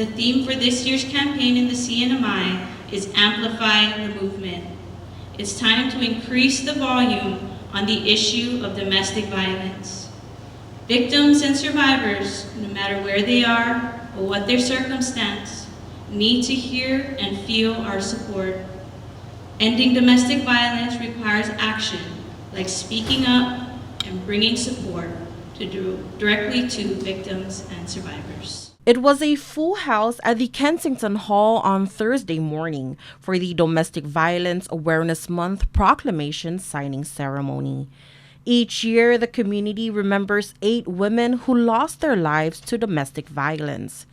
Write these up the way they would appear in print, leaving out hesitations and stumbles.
The theme for this year's campaign in the CNMI is Amplify the Movement. It's time to increase the volume on the issue of domestic violence. Victims and survivors, no matter where they are or what their circumstance, need to hear and feel our support. Ending domestic violence requires action, like speaking up and bringing support directly to victims and survivors. It was a full house at the Kensington Hall on Thursday morning for the Domestic Violence Awareness Month Proclamation signing ceremony. Each year, the community remembers 8 women who lost their lives to domestic violence.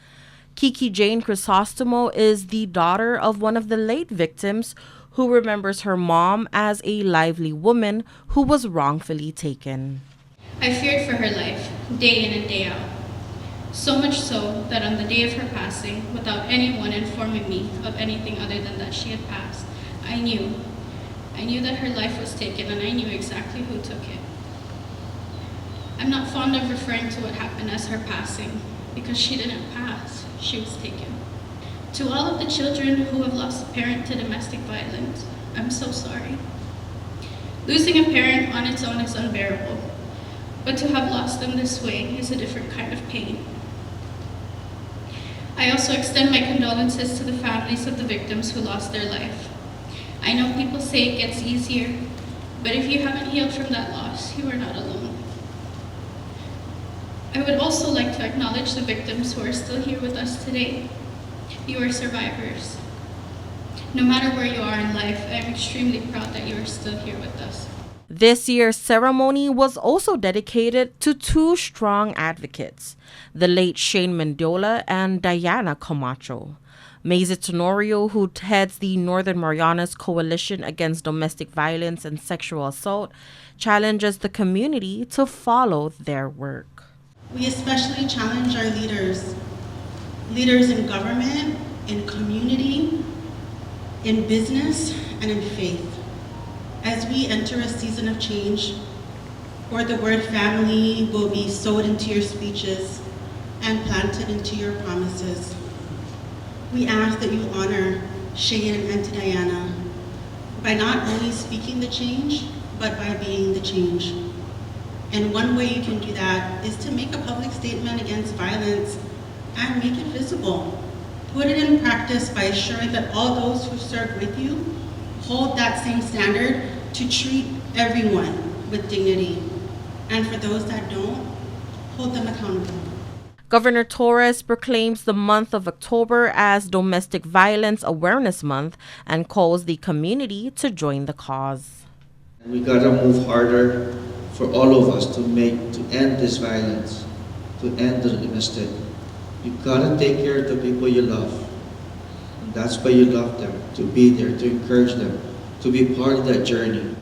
Kiki Jane Crisostomo is the daughter of one of the late victims who remembers her mom as a lively woman who was wrongfully taken. I feared for her life, day in and day out. So much so that on the day of her passing, without anyone informing me of anything other than that she had passed, I knew that her life was taken, and I knew exactly who took it. I'm not fond of referring to what happened as her passing, because she didn't pass, she was taken. To all of the children who have lost a parent to domestic violence, I'm so sorry. Losing a parent on its own is unbearable, but to have lost them this way is a different kind of pain. I also extend my condolences to the families of the victims who lost their life. I know people say it gets easier, but if you haven't healed from that loss, you are not alone. I would also like to acknowledge the victims who are still here with us today. You are survivors. No matter where you are in life, I am extremely proud that you are still here with us. This year's ceremony was also dedicated to 2 strong advocates, the late Shane Mendiola and Diana Camacho. Maisy Tenorio, who heads the Northern Marianas Coalition Against Domestic Violence and Sexual Assault, challenges the community to follow their work. We especially challenge our leaders in government, in community, in business, and in faith. As we enter a season of change, where the word family will be sowed into your speeches and planted into your promises, we ask that you honor Shane and Diana by not only speaking the change, but by being the change. And one way you can do that is to make a public statement against violence and make it visible. Put it in practice by assuring that all those who serve with you hold that same standard to treat everyone with dignity. And for those that don't, hold them accountable. Governor Torres proclaims the month of October as Domestic Violence Awareness Month and calls the community to join the cause. We gotta move harder for all of us to end this violence, to end the domestic. You gotta take care of the people you love. And that's why you love them, to be there, to encourage them, to be part of that journey.